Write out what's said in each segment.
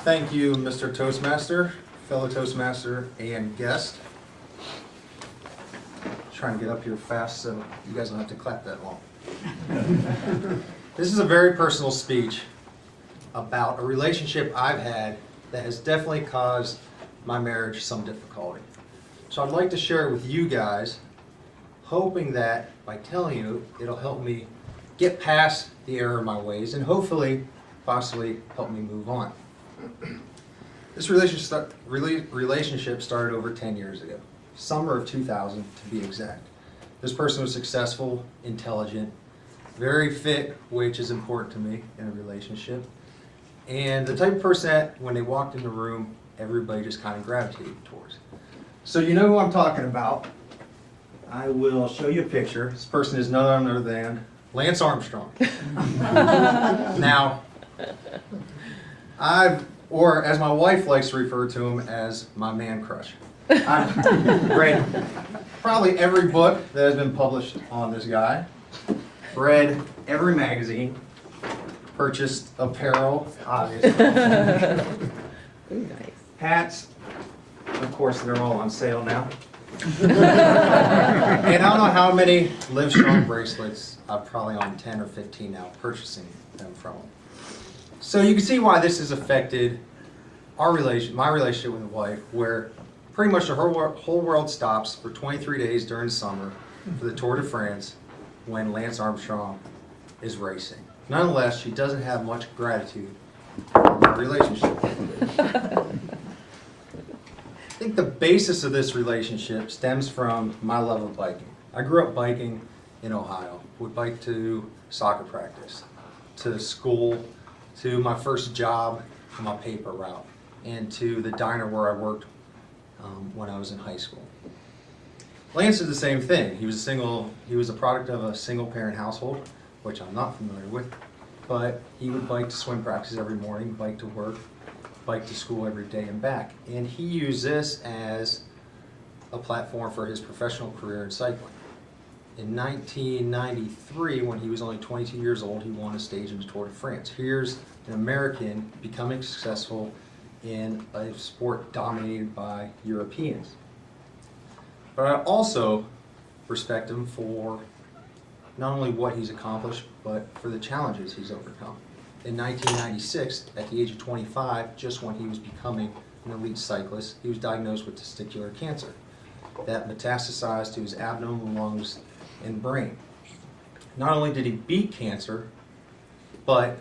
Thank you, Mr. Toastmaster, fellow Toastmaster, and guest. Trying to get up here fast so you guys don't have to clap that long. This is a very personal speech about a relationship I've had that has definitely caused my marriage some difficulty. So I'd like to share it with you guys, hoping that by telling you, it'll help me get past the error of my ways and hopefully, possibly help me move on. This relationship started over 10 years ago, summer of 2000 to be exact. This person was successful, intelligent, very fit, which is important to me in a relationship, and the type of person that when they walked in the room, everybody just kind of gravitated towards. So you know who I'm talking about. I will show you a picture. This person is none other than Lance Armstrong. Now, or as my wife likes to refer to him as my man crush. I've read probably every book that has been published on this guy, read every magazine, purchased apparel, obviously, Nice. hats, of course they're all on sale now. And I don't know how many Livestrong bracelets, I'm probably on 10 or 15 now, purchasing them from him. So you can see why this has affected my relationship with my wife, where pretty much the whole world stops for 23 days during the summer for the Tour de France when Lance Armstrong is racing. Nonetheless, she doesn't have much gratitude for our relationship. I think the basis of this relationship stems from my love of biking. I grew up biking in Ohio, would bike to soccer practice, to school, to my first job on my paper route, and to the diner where I worked when I was in high school. Lance did the same thing. He was a product of a single parent household, which I'm not familiar with, but he would bike to swim practice every morning, bike to work, bike to school every day and back. And he used this as a platform for his professional career in cycling. In 1993, when he was only 22 years old, he won a stage in the Tour de France. Here's an American becoming successful in a sport dominated by Europeans. But I also respect him for not only what he's accomplished, but for the challenges he's overcome. In 1996, at the age of 25, just when he was becoming an elite cyclist, he was diagnosed with testicular cancer that metastasized to his abdomen, lungs, and brain. Not only did he beat cancer, but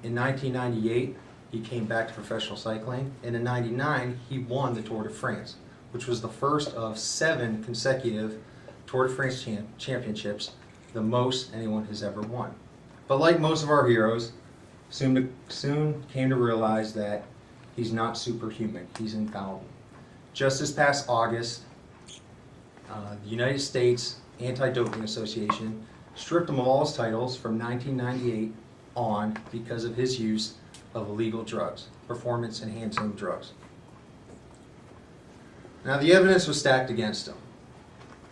in 1998, he came back to professional cycling, and in 99, he won the Tour de France, which was the first of 7 consecutive Tour de France championships, the most anyone has ever won. But like most of our heroes, soon came to realize that he's not superhuman, he's infallible. Just this past August, the United States Anti-Doping Association stripped him of all his titles from 1998 on because of his use of illegal drugs, performance-enhancing drugs. Now the evidence was stacked against him.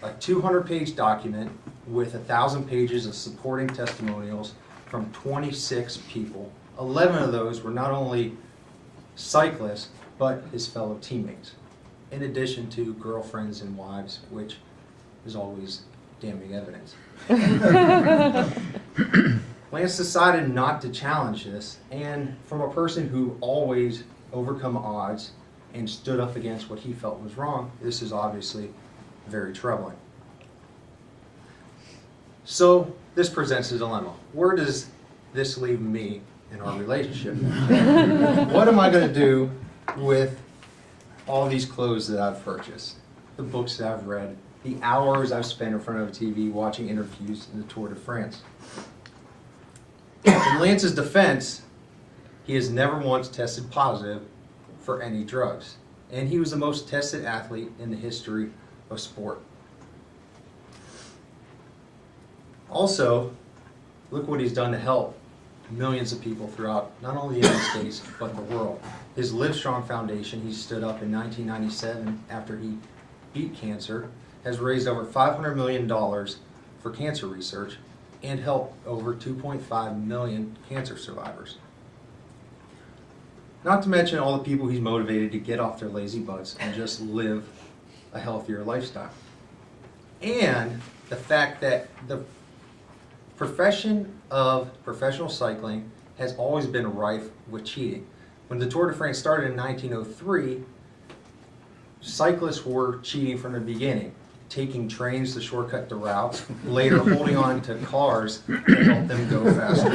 A 200-page document with 1,000 pages of supporting testimonials from 26 people. 11 of those were not only cyclists, but his fellow teammates, in addition to girlfriends and wives, which is always damning evidence. Lance decided not to challenge this, and from a person who always overcome odds and stood up against what he felt was wrong, this is obviously very troubling. So this presents a dilemma. Where does this leave me in our relationship? What am I going to do with all these clothes that I've purchased, the books that I've read, the hours I've spent in front of a TV watching interviews in the Tour de France? In Lance's defense, he has never once tested positive for any drugs, and he was the most tested athlete in the history of sport. Also, look what he's done to help millions of people throughout not only the United States, but the world. His Livestrong Foundation, he stood up in 1997 after he beat cancer, has raised over $500 million for cancer research and helped over 2.5 million cancer survivors. Not to mention all the people he's motivated to get off their lazy butts and just live a healthier lifestyle. And the fact that the profession of professional cycling has always been rife with cheating. When the Tour de France started in 1903, cyclists were cheating from the beginning, taking trains to shortcut the routes, later holding on to cars to help them go faster.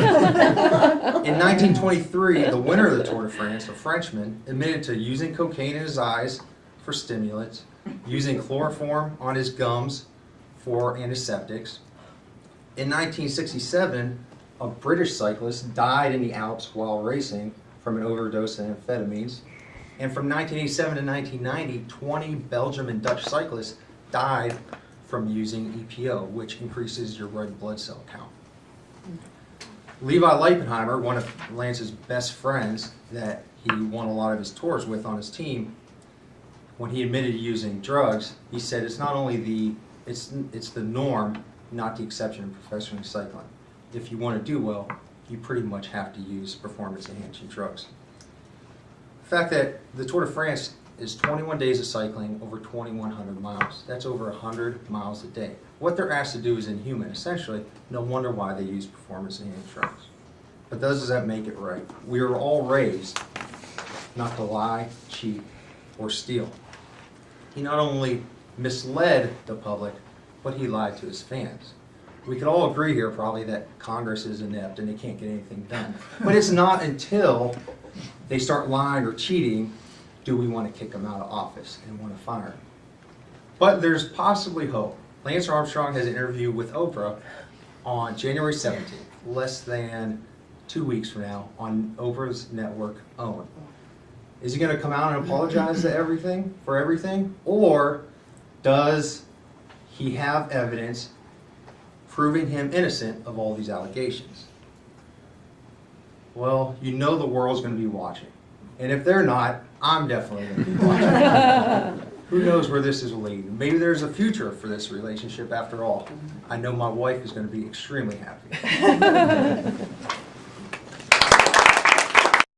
In 1923, the winner of the Tour de France, a Frenchman, admitted to using cocaine in his eyes for stimulants, using chloroform on his gums for antiseptics. In 1967, a British cyclist died in the Alps while racing from an overdose of amphetamines. And from 1987 to 1990, 20 Belgian and Dutch cyclists died from using EPO, which increases your red blood cell count. Levi Leipenheimer, one of Lance's best friends that he won a lot of his tours with on his team, when he admitted to using drugs, he said it's not only it's the norm, not the exception in professional cycling. If you want to do well, you pretty much have to use performance-enhancing drugs. The fact that the Tour de France is 21 days of cycling over 2,100 miles. That's over 100 miles a day. What they're asked to do is inhuman, essentially. No wonder why they use performance-enhancing drugs. But does that make it right? We were all raised not to lie, cheat, or steal. He not only misled the public, but he lied to his fans. We could all agree here probably that Congress is inept and they can't get anything done. But it's not until they start lying or cheating do we want to kick them out of office and want to fire them. But there's possibly hope. Lance Armstrong has an interview with Oprah on January 17th, less than 2 weeks from now, on Oprah's network OWN. Is he going to come out and apologize for everything? Or does he have evidence proving him innocent of all these allegations? Well, you know the world's going to be watching. And if they're not, I'm definitely going to be watching. Who knows where this is leading? Maybe there's a future for this relationship after all. I know my wife is going to be extremely happy.